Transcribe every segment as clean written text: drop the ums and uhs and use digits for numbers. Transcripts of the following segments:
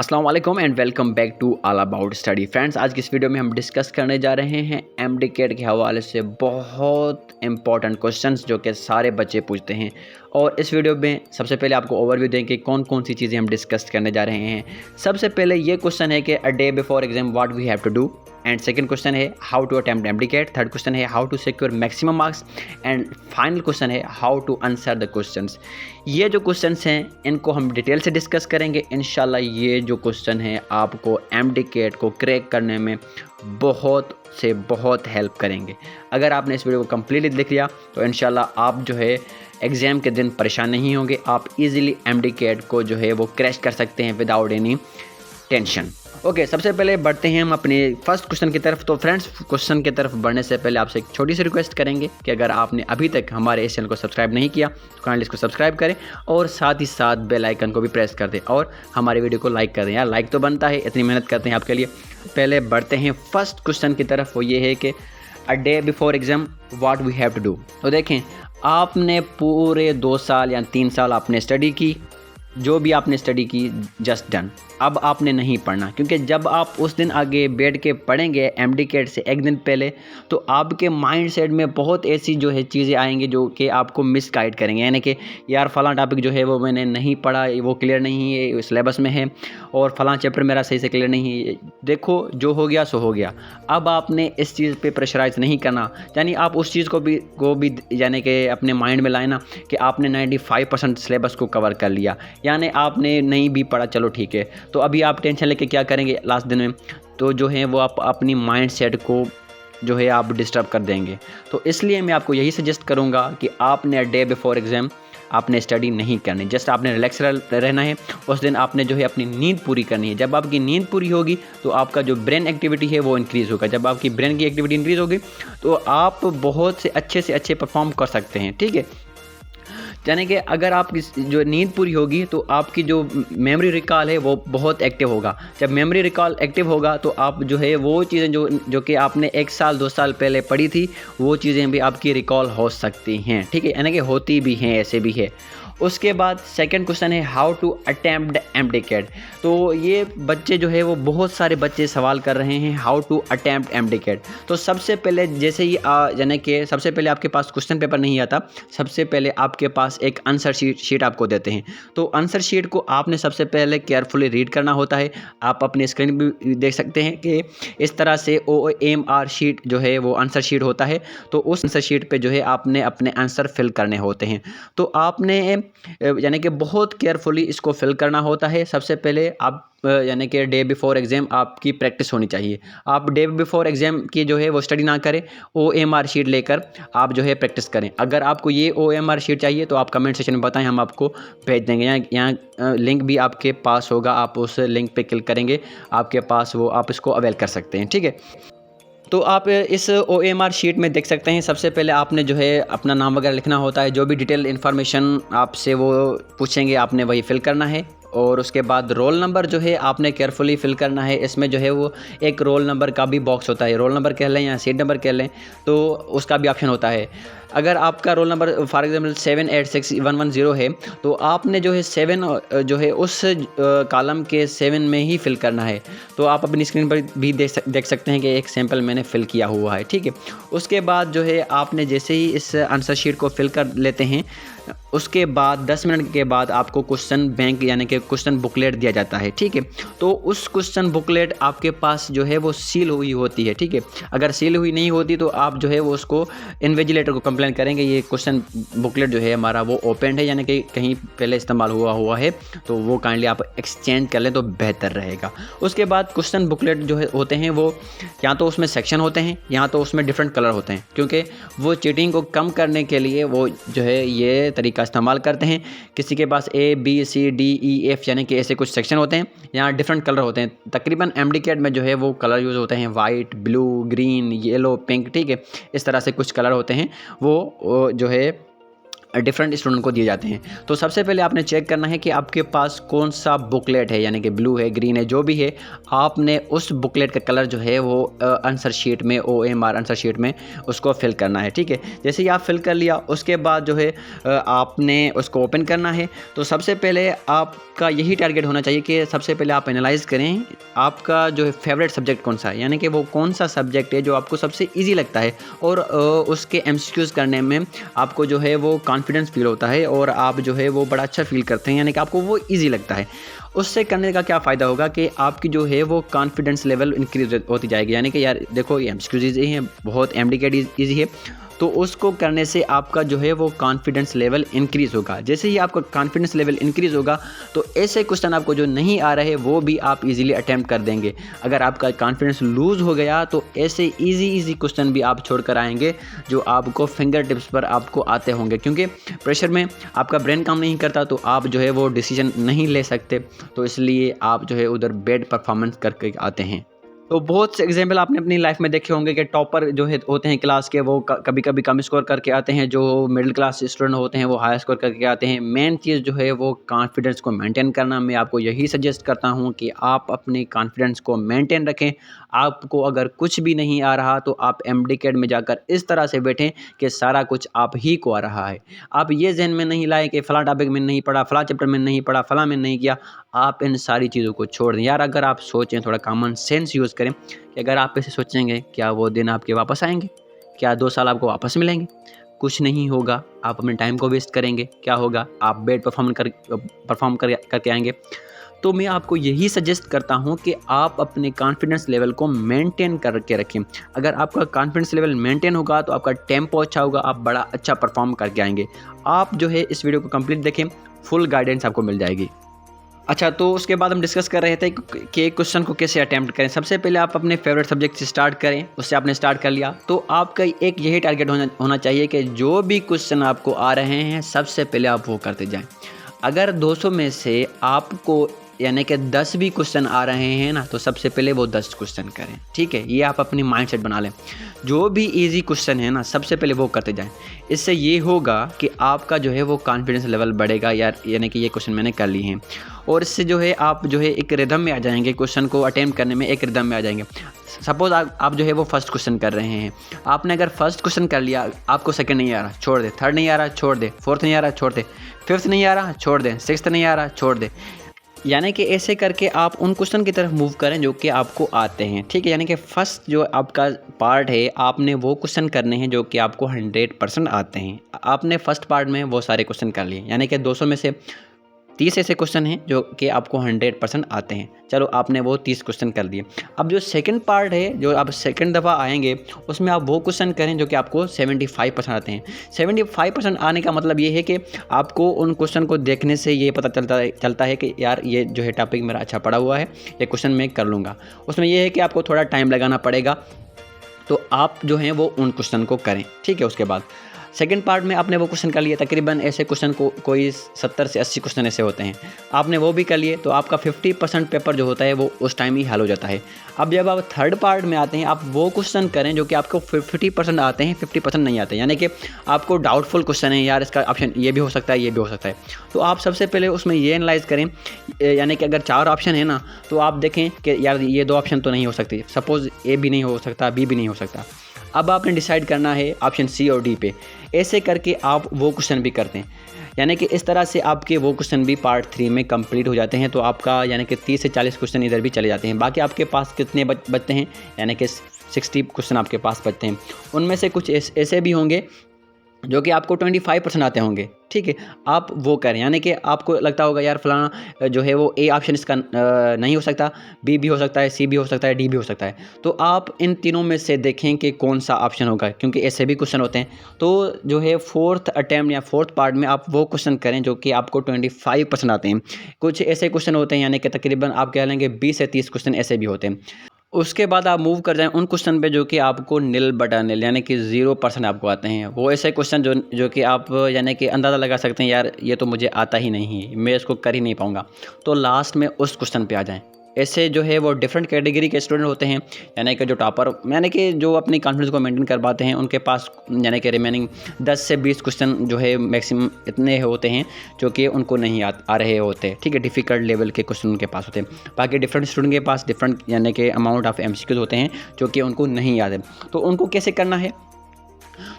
अस्सलाम वालेकुम and welcome back to all about study. Friends, आज की इस वीडियो में हम डिस्कस करने जा रहे हैं एमडीकेट के हवाले से बहुत इंपॉर्टेंट क्वेश्चंस जो कि सारे बच्चे पूछते हैं। और इस वीडियो में सबसे पहले आपको ओवरव्यू देंगे कौन कौन सी चीज़ें हम डिस्कस करने जा रहे हैं। सबसे पहले ये क्वेश्चन है कि a day before exam what we have to do, and second question है how to attempt MDCAT, third question है how to secure maximum marks, and final question है how to answer the questions. ये जो questions हैं इनको हम detail से discuss करेंगे इंशाल्लाह। ये जो क्वेश्चन है आपको एमडीकेट को क्रैक करने में बहुत हेल्प करेंगे। अगर आपने इस वीडियो को कम्प्लीटली देख लिया तो इंशाल्लाह आप जो है एग्ज़ाम के दिन परेशान नहीं होंगे। आप इजीली एमडीकेट को जो है वो क्रैश कर सकते हैं विदाउट एनी टेंशन। ओके, सबसे पहले बढ़ते हैं हम अपने फर्स्ट क्वेश्चन की तरफ। तो फ्रेंड्स, क्वेश्चन की तरफ बढ़ने से पहले आपसे एक छोटी सी रिक्वेस्ट करेंगे कि अगर आपने अभी तक हमारे इस चैनल को सब्सक्राइब नहीं किया तो काइंडली इसको सब्सक्राइब करें और साथ ही साथ बेल आइकन को भी प्रेस कर दें और हमारे वीडियो को लाइक कर दें। यार, लाइक तो बनता है, इतनी मेहनत करते हैं आपके लिए। पहले बढ़ते हैं फर्स्ट क्वेश्चन की तरफ। वो ये है कि a day before exam what we have to do. तो देखें, आपने पूरे 2 साल या 3 साल आपने स्टडी की, जो भी आपने स्टडी की जस्ट डन। अब आपने नहीं पढ़ना, क्योंकि जब आप उस दिन आगे बैठ के पढ़ेंगे एमडीकेट से एक दिन पहले तो आपके माइंड सेट में बहुत ऐसी जो है चीज़ें आएंगी जो कि आपको मिसगाइड करेंगे। यानी कि यार फ़लाँ टॉपिक जो है वो मैंने नहीं पढ़ा, वो क्लियर नहीं है, सिलेबस में है, और फ़लाँ चैप्टर मेरा सही से क्लियर नहीं है। देखो, जो हो गया सो हो गया। अब आपने इस चीज़ पे प्रेशराइज नहीं करना। यानी आप उस चीज़ को भी यानी कि अपने माइंड में लाए ना कि आपने 95% सिलेबस को कवर कर लिया, यानी आपने नहीं भी पढ़ा, चलो ठीक है। तो अभी आप टेंशन लेके क्या करेंगे लास्ट दिन में, तो जो है वो आप अपनी माइंड सेट को जो है आप डिस्टर्ब कर देंगे। तो इसलिए मैं आपको यही सजेस्ट करूंगा कि आपने डे बिफोर एग्ज़ाम आपने स्टडी नहीं करनी, जस्ट आपने रिलैक्स रहना है। उस दिन आपने जो है अपनी नींद पूरी करनी है। जब आपकी नींद पूरी होगी तो आपका जो ब्रेन एक्टिविटी है वो इंक्रीज़ होगा। जब आपकी ब्रेन की एक्टिविटी इंक्रीज़ होगी तो आप बहुत से अच्छे परफॉर्म कर सकते हैं, ठीक है। यानी कि अगर आपकी जो नींद पूरी होगी तो आपकी जो मेमोरी रिकॉल है वो बहुत एक्टिव होगा। जब मेमोरी रिकॉल एक्टिव होगा तो आप जो है वो चीज़ें जो कि आपने 1 साल 2 साल पहले पढ़ी थी वो चीज़ें भी आपकी रिकॉल हो सकती हैं, ठीक है। यानी कि होती भी हैं, ऐसे भी है। उसके बाद सेकंड क्वेश्चन है हाउ टू अटेम्प्ट एमडीकेट। तो ये बच्चे जो है वो बहुत सारे बच्चे सवाल कर रहे हैं हाउ टू अटेम्प्ट एमडीकेट। तो सबसे पहले जैसे ही यानी कि सबसे पहले आपके पास क्वेश्चन पेपर नहीं आता, सबसे पहले आपके पास एक आंसर शीट आपको देते हैं। तो आंसर शीट को आपने सबसे पहले केयरफुली रीड करना होता है। आप अपने स्क्रीन भी देख सकते हैं कि इस तरह से OMR शीट जो है वो आंसर शीट होता है। तो उस आंसर शीट पे जो है आपने अपने आंसर फिल करने होते हैं। तो आपने यानी कि बहुत केयरफुली इसको फिल करना होता है। सबसे पहले आप यानी कि डे बिफोर एग्ज़ाम आपकी प्रैक्टिस होनी चाहिए। आप डे बिफोर एग्ज़ाम की जो है वो स्टडी ना करें, OMR शीट लेकर आप जो है प्रैक्टिस करें। अगर आपको ये OMR शीट चाहिए तो आप कमेंट सेक्शन में बताएं, हम आपको भेज देंगे। यहाँ लिंक भी आपके पास होगा, आप उस लिंक पे क्लिक करेंगे, आपके पास वो आप इसको अवेल कर सकते हैं, ठीक है। तो आप इस OMR शीट में देख सकते हैं, सबसे पहले आपने जो है अपना नाम वगैरह लिखना होता है। जो भी डिटेल इन्फॉर्मेशन आपसे वो पूछेंगे आपने वही फिल करना है। और उसके बाद रोल नंबर जो है आपने केयरफुली फिल करना है। इसमें जो है वो एक रोल नंबर का भी बॉक्स होता है, रोल नंबर कह लें या सीट नंबर कह लें, तो उसका भी ऑप्शन होता है। अगर आपका रोल नंबर फॉर एग्जांपल 786110 है तो आपने जो है 7 जो है उस कॉलम के 7 में ही फिल करना है। तो आप अपनी स्क्रीन पर भी देख सकते हैं कि एक सैंपल मैंने फिल किया हुआ है, ठीक है। उसके बाद जो है आपने जैसे ही इस आंसर शीट को फिल कर लेते हैं, उसके बाद 10 मिनट के बाद आपको क्वेश्चन बैंक यानी कि क्वेश्चन बुकलेट दिया जाता है, ठीक है। तो उस क्वेश्चन बुकलेट आपके पास जो है वो सील हुई होती है, ठीक है। अगर सील हुई नहीं होती तो आप जो है वो उसको इन्विजिलेटर को कंप्लेन करेंगे ये क्वेश्चन बुकलेट जो है हमारा वो ओपन है, यानी कि कहीं पहले इस्तेमाल हुआ है, तो वो काइंडली आप एक्सचेंज कर लें तो बेहतर रहेगा। उसके बाद क्वेश्चन बुकलेट जो है होते हैं वो या तो उसमें सेक्शन होते हैं या तो उसमें डिफरेंट कलर होते हैं, क्योंकि वो चीटिंग को कम करने के लिए वो जो है ये तरीका इस्तेमाल करते हैं। किसी के पास ABCDEF यानी कि ऐसे कुछ सेक्शन होते हैं, यहाँ डिफरेंट कलर होते हैं। तकरीबन एमडीकेट में जो है वो कलर यूज़ होते हैं white, blue, green, yellow, pink, ठीक है। इस तरह से कुछ कलर होते हैं वो जो है डिफरेंट स्टूडेंट को दिए जाते हैं। तो सबसे पहले आपने चेक करना है कि आपके पास कौन सा बुकलेट है, यानी कि ब्लू है, ग्रीन है, जो भी है, आपने उस बुकलेट का कलर जो है वो आंसर शीट में, OMR आंसर शीट में उसको फिल करना है। ठीक है, जैसे ही आप फिल कर लिया उसके बाद जो है आपने उसको ओपन करना है। तो सबसे पहले आपका यही टारगेट होना चाहिए कि सबसे पहले आप एनालाइज करें आपका जो है फेवरेट सब्जेक्ट कौन सा है, यानी कि वो कौन सा सब्जेक्ट है जो आपको सबसे ईजी लगता है और उसके MCQs करने में आपको जो है वो कॉन्फिडेंस फील होता है और आप जो है वो बड़ा अच्छा फील करते हैं, यानी कि आपको वो ईजी लगता है। उससे करने का क्या फ़ायदा होगा कि आपकी जो है वो कॉन्फिडेंस लेवल इंक्रीज होती जाएगी, यानी कि यार देखो ये MCQs ईजी है, बहुत MDCAT ईजी है, तो उसको करने से आपका जो है वो कॉन्फिडेंस लेवल इंक्रीज़ होगा। जैसे ही आपका कॉन्फिडेंस लेवल इंक्रीज़ होगा तो ऐसे क्वेश्चन आपको जो नहीं आ रहे वो भी आप इजीली अटैम्प्ट कर देंगे। अगर आपका कॉन्फिडेंस लूज़ हो गया तो ऐसे इजी क्वेश्चन भी आप छोड़ कर आएंगे जो आपको फिंगर टिप्स पर आपको आते होंगे, क्योंकि प्रेशर में आपका ब्रेन काम नहीं करता तो आप जो है वो डिसीजन नहीं ले सकते, तो इसलिए आप जो है उधर बेड परफॉर्मेंस करके आते हैं। तो बहुत से एग्जाम्पल आपने अपनी लाइफ में देखे होंगे कि टॉपर जो है होते हैं क्लास के, वो कभी कभी कम स्कोर करके आते हैं, जो मिडिल क्लास स्टूडेंट होते हैं वो हाई स्कोर करके आते हैं। मेन चीज़ जो है वो कॉन्फिडेंस को मेंटेन करना। मैं आपको यही सजेस्ट करता हूँ कि आप अपनी कॉन्फिडेंस को मेंटेन रखें। आपको अगर कुछ भी नहीं आ रहा तो आप MDCAT में जाकर इस तरह से बैठें कि सारा कुछ आप ही को आ रहा है। आप ये जहन में नहीं लाएं कि फ़लाँ टॉपिक में नहीं पढ़ा, फ़लाँ चैप्टर में नहीं पढ़ा, फ़लाँ में नहीं किया। आप इन सारी चीज़ों को छोड़ दें। यार अगर आप सोचें, थोड़ा कॉमन सेंस यूज़ करें कि अगर आप ऐसे सोचेंगे, क्या वो दिन आपके वापस आएंगे? क्या 2 साल आपको वापस मिलेंगे? कुछ नहीं होगा। आप अपने टाइम को वेस्ट करेंगे। क्या होगा? आप बेड परफॉर्म करके आएंगे। तो मैं आपको यही सजेस्ट करता हूँ कि आप अपने कॉन्फिडेंस लेवल को मेंटेन करके रखें। अगर आपका कॉन्फिडेंस लेवल मेंटेन होगा तो आपका टेम्पो अच्छा होगा, आप बड़ा अच्छा परफॉर्म करके आएंगे। आप जो है इस वीडियो को कंप्लीट देखें, फुल गाइडेंस आपको मिल जाएगी। अच्छा, तो उसके बाद हम डिस्कस कर रहे थे कि क्वेश्चन को कैसे अटैम्प्ट करें। सबसे पहले आप अपने फेवरेट सब्जेक्ट से स्टार्ट करें। उससे आपने स्टार्ट कर लिया तो आपका एक यही टारगेट होना चाहिए कि जो भी क्वेश्चन आपको आ रहे हैं सबसे पहले आप वो करते जाएं। अगर 200 में से आपको यानी कि 10 भी क्वेश्चन आ रहे हैं ना, तो सबसे पहले वो 10 क्वेश्चन करें। ठीक है, ये आप अपनी माइंडसेट बना लें। जो भी इजी क्वेश्चन है ना, सबसे पहले वो करते जाएं। इससे ये होगा कि आपका जो है वो कॉन्फिडेंस लेवल बढ़ेगा, यार यानी कि ये क्वेश्चन मैंने कर लिए हैं, और इससे जो है आप जो है एक रिदम में आ जाएंगे, क्वेश्चन को अटेम्प्ट करने में एक रिदम में आ जाएंगे। सपोज आप जो है वो फर्स्ट क्वेश्चन कर रहे हैं, आपने अगर फर्स्ट क्वेश्चन कर लिया, आपको सेकंड नहीं आ रहा, छोड़ दे। थर्ड नहीं आ रहा, छोड़ दे। फोर्थ नहीं आ रहा, छोड़ दे। फिफ्थ नहीं आ रहा, छोड़ दे। सिक्स्थ नहीं आ रहा, छोड़ दे। यानी कि ऐसे करके आप उन क्वेश्चन की तरफ मूव करें जो कि आपको आते हैं। ठीक है, यानी कि फर्स्ट जो आपका पार्ट है, आपने वो क्वेश्चन करने हैं जो कि आपको 100% आते हैं। आपने फर्स्ट पार्ट में वो सारे क्वेश्चन कर लिए, यानी कि 200 में से 30 ऐसे क्वेश्चन हैं जो कि आपको 100% आते हैं। चलो, आपने वो 30 क्वेश्चन कर दिए। अब जो सेकंड पार्ट है, जो आप सेकंड दफ़ा आएंगे, उसमें आप वो क्वेश्चन करें जो कि आपको 75% आते हैं। 75% आने का मतलब ये है कि आपको उन क्वेश्चन को देखने से ये पता चलता है कि यार ये जो है टॉपिक मेरा अच्छा पड़ा हुआ है, ये क्वेश्चन मैं कर लूँगा। उसमें यह है कि आपको थोड़ा टाइम लगाना पड़ेगा, तो आप जो हैं वो उन क्वेश्चन को करें। ठीक है, उसके बाद सेकंड पार्ट में आपने वो क्वेश्चन कर लिए, तकरीबन ऐसे क्वेश्चन को कोई 70 से 80 क्वेश्चन ऐसे होते हैं, आपने वो भी कर लिए, तो आपका 50% पेपर जो होता है वो उस टाइम ही हल हो जाता है। अब जब आप थर्ड पार्ट में आते हैं, आप वो क्वेश्चन करें जो कि आपको 50% आते हैं, 50% नहीं आते, यानी कि आपको डाउटफुल क्वेश्चन है, यार इसका ऑप्शन ये भी हो सकता है, ये भी हो सकता है। तो आप सबसे पहले उसमें ये एनालाइज करें, यानी कि अगर 4 ऑप्शन है ना, तो आप देखें कि यार ये 2 ऑप्शन तो नहीं हो सकते। सपोज़ A भी नहीं हो सकता, B भी नहीं हो सकता। अब आपने डिसाइड करना है ऑप्शन C और D पे। ऐसे करके आप वो क्वेश्चन भी करते हैं, यानी कि इस तरह से आपके वो क्वेश्चन भी पार्ट 3 में कंप्लीट हो जाते हैं। तो आपका यानी कि 30 से 40 क्वेश्चन इधर भी चले जाते हैं। बाकी आपके पास कितने बचते हैं, यानी कि 60 क्वेश्चन आपके पास बचते हैं। उनमें से कुछ ऐसे भी होंगे जो कि आपको 25% आते होंगे। ठीक है, आप वो करें, यानी कि आपको लगता होगा यार फलाना जो है वो A ऑप्शन इसका नहीं हो सकता, B भी हो सकता है, C भी हो सकता है, D भी हो सकता है। तो आप इन तीनों में से देखें कि कौन सा ऑप्शन होगा, क्योंकि ऐसे भी क्वेश्चन होते हैं। तो जो है फोर्थ अटैम्प्ट या फोर्थ पार्ट में आप वो क्वेश्चन करें जो कि आपको 25% आते हैं। कुछ ऐसे क्वेश्चन होते हैं, यानी कि तकरीबन आप कह लेंगे 20 से 30 क्वेश्चन ऐसे भी होते हैं। उसके बाद आप मूव कर जाएं उन क्वेश्चन पे जो कि आपको नील बटा नील, यानी कि 0% आपको आते हैं। वो ऐसे क्वेश्चन जो कि आप यानी कि अंदाज़ा लगा सकते हैं, यार ये तो मुझे आता ही नहीं, मैं इसको कर ही नहीं पाऊँगा। तो लास्ट में उस क्वेश्चन पे आ जाएं। ऐसे जो है वो डिफरेंट कैटेगरी के स्टूडेंट होते हैं, यानी कि जो टॉपर, यानी कि जो अपनी कॉन्फिडेंस को मेंटेन कर पाते हैं, उनके पास यानी कि रिमेनिंग 10 से 20 क्वेश्चन जो है मैक्सिमम इतने होते हैं जो कि उनको नहीं आ रहे होते, ठीक है, डिफ़िकल्ट लेवल के क्वेश्चन उनके पास होते हैं। बाकी डिफरेंट स्टूडेंट के पास डिफरेंट यानी कि अमाउंट ऑफ MCQs होते हैं जो कि उनको नहीं याद है। तो उनको कैसे करना है,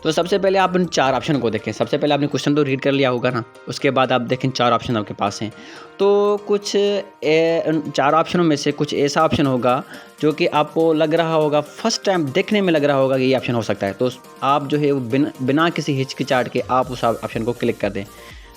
तो सबसे पहले आप इन 4 ऑप्शन को देखें। सबसे पहले आपने क्वेश्चन तो रीड कर लिया होगा ना, उसके बाद आप देखें 4 ऑप्शन आपके पास हैं। तो कुछ 4 ऑप्शनों में से कुछ ऐसा ऑप्शन होगा जो कि आपको लग रहा होगा, फर्स्ट टाइम देखने में लग रहा होगा कि ये ऑप्शन हो सकता है, तो आप जो है वो बिना किसी हिचकिचाहट के आप उस ऑप्शन को क्लिक कर दें।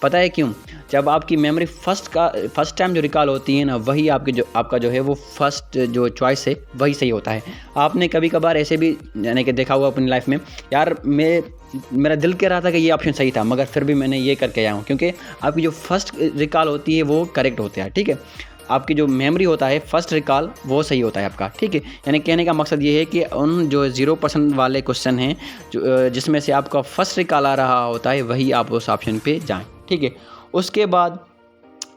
पता है क्यों? जब आपकी मेमोरी फर्स्ट टाइम जो रिकॉल होती है ना, वही आपका जो है वो फर्स्ट जो चॉइस है वही सही होता है। आपने कभी कभार ऐसे भी यानी कि देखा हुआ अपनी लाइफ में, यार मेरा दिल कह रहा था कि ये ऑप्शन सही था, मगर फिर भी मैंने ये करके आया हूँ, क्योंकि आपकी जो फर्स्ट रिकॉल होती है वो करेक्ट होता है, ठीक है। आपकी जो मेमोरी होता है फर्स्ट रिकॉल वो सही होता है आपका, ठीक है। यानी कहने का मकसद ये है कि उन जो 0% वाले क्वेश्चन हैं जो जिसमें से आपका फर्स्ट रिकॉल आ रहा होता है, वही आप उस ऑप्शन पे जाएं, ठीक है। उसके बाद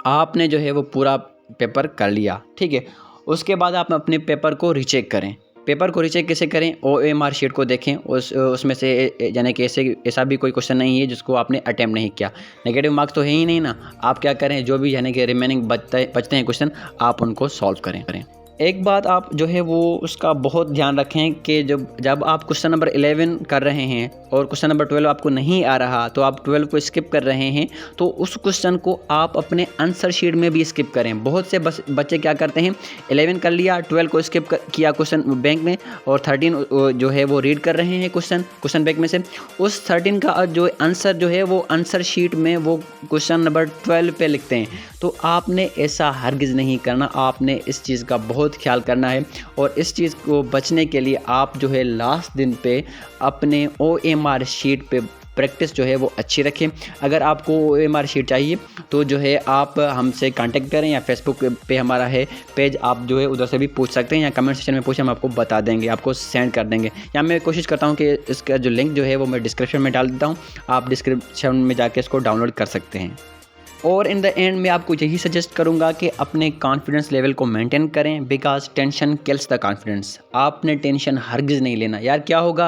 आपने जो है वो पूरा पेपर कर लिया, ठीक है। उसके बाद आप अपने पेपर को रीचेक करें। पेपर को रीचेक कैसे करें? OMR शीट को देखें, उसमें से यानी कि ऐसा भी कोई क्वेश्चन नहीं है जिसको आपने अटैम्प्ट नहीं किया। नेगेटिव मार्क्स तो है ही नहीं ना। आप क्या करें, जो भी यानी कि रिमेनिंग बचते हैं क्वेश्चन, आप उनको सॉल्व करें। एक बात आप जो है वो उसका बहुत ध्यान रखें कि जब आप क्वेश्चन नंबर 11 कर रहे हैं और क्वेश्चन नंबर 12 आपको नहीं आ रहा, तो आप 12 को स्किप कर रहे हैं, तो उस क्वेश्चन को आप अपने आंसर शीट में भी स्किप करें। बहुत से बच्चे क्या करते हैं, 11 कर लिया, 12 को स्किप किया क्वेश्चन बैंक में, और 13 जो है वो रीड कर रहे हैं क्वेश्चन बैंक में से। उस 13 का जो आंसर जो है वो आंसर शीट में वो क्वेश्चन नंबर 12 पे लिखते हैं। तो आपने ऐसा हरगिज़ नहीं करना, आपने इस चीज़ का बहुत ख्याल करना है। और इस चीज़ को बचने के लिए आप जो है लास्ट दिन पे अपने OMR शीट पे प्रैक्टिस जो है वो अच्छी रखें। अगर आपको OMR शीट चाहिए तो जो है आप हमसे कांटेक्ट करें, या फेसबुक पे हमारा है पेज, आप जो है उधर से भी पूछ सकते हैं, या कमेंट सेक्शन में पूछें, हम आपको बता देंगे, आपको सेंड कर देंगे। या मैं कोशिश करता हूँ कि इसका जो लिंक जो है वो मैं डिस्क्रिप्शन में डाल देता हूँ, आप डिस्क्रिप्शन में जाके इसको डाउनलोड कर सकते हैं। और इन द एंड मैं आपको यही सजेस्ट करूंगा कि अपने कॉन्फिडेंस लेवल को मेंटेन करें, because tension kills the confidence. आपने टेंशन हरगिज़ नहीं लेना। यार क्या होगा,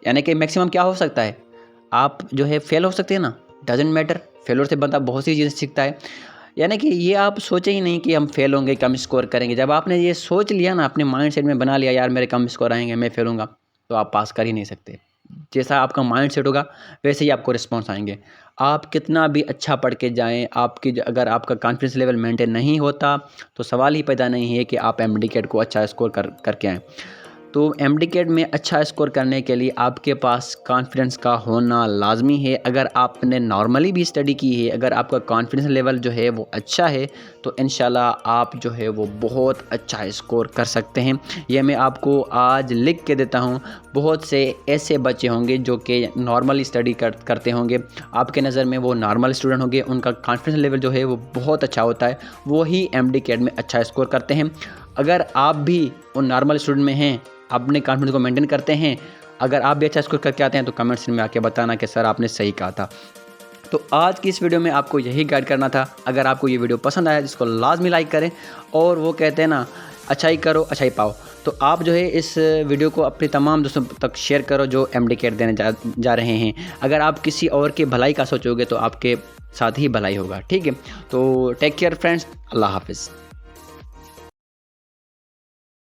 यानी कि मैक्सिमम क्या हो सकता है, आप जो है फेल हो सकते हैं ना, डजेंट मैटर। फेलोर से बंदा बहुत सी चीज़ें सीखता है। यानी कि ये आप सोचे ही नहीं कि हम फेल होंगे, कम स्कोर करेंगे। जब आपने ये सोच लिया ना, अपने माइंड सेट में बना लिया, यार मेरे कम स्कोर आएंगे, मैं फेल होऊंगा, तो आप पास कर ही नहीं सकते। जैसा आपका माइंड सेट होगा वैसे ही आपको रिस्पॉन्स आएंगे। आप कितना भी अच्छा पढ़ के जाएं, अगर आपका कॉन्फिडेंस लेवल मेंटेन नहीं होता, तो सवाल ही पैदा नहीं है कि आप MD-CAT को अच्छा स्कोर करके आएँ। तो MD-CAT में अच्छा स्कोर करने के लिए आपके पास कॉन्फिडेंस का होना लाजमी है। अगर आपने नॉर्मली भी स्टडी की है, अगर आपका कॉन्फिडेंस लेवल जो है वो अच्छा है, तो इंशाल्लाह आप जो है वो बहुत अच्छा स्कोर कर सकते हैं। यह मैं आपको आज लिख के देता हूँ। बहुत से ऐसे बच्चे होंगे जो कि नॉर्मली स्टडी करते होंगे, आपके नज़र में वो नॉर्मल स्टूडेंट होंगे, उनका कॉन्फिडेंस लेवल जो है वो बहुत अच्छा होता है, वही MD-CAT में अच्छा स्कोर करते हैं। अगर आप भी उन नॉर्मल स्टूडेंट में हैं, अपने कॉन्फिडेंस को मेंटेन करते हैं, अगर आप भी अच्छा स्कोर करके आते हैं, तो कमेंट सेक्शन में आके बताना कि सर आपने सही कहा था। तो आज की इस वीडियो में आपको यही गाइड करना था। अगर आपको ये वीडियो पसंद आया, जिसको लाजमी लाइक करें, और वो कहते हैं ना, अच्छाई करो अच्छाई पाओ, तो आप जो है इस वीडियो को अपने तमाम दोस्तों तक शेयर करो जो MD-CAT देने जा रहे हैं। अगर आप किसी और की भलाई का सोचोगे तो आपके साथ ही भलाई होगा, ठीक है। तो टेक केयर फ्रेंड्स, अल्लाह हाफिज़।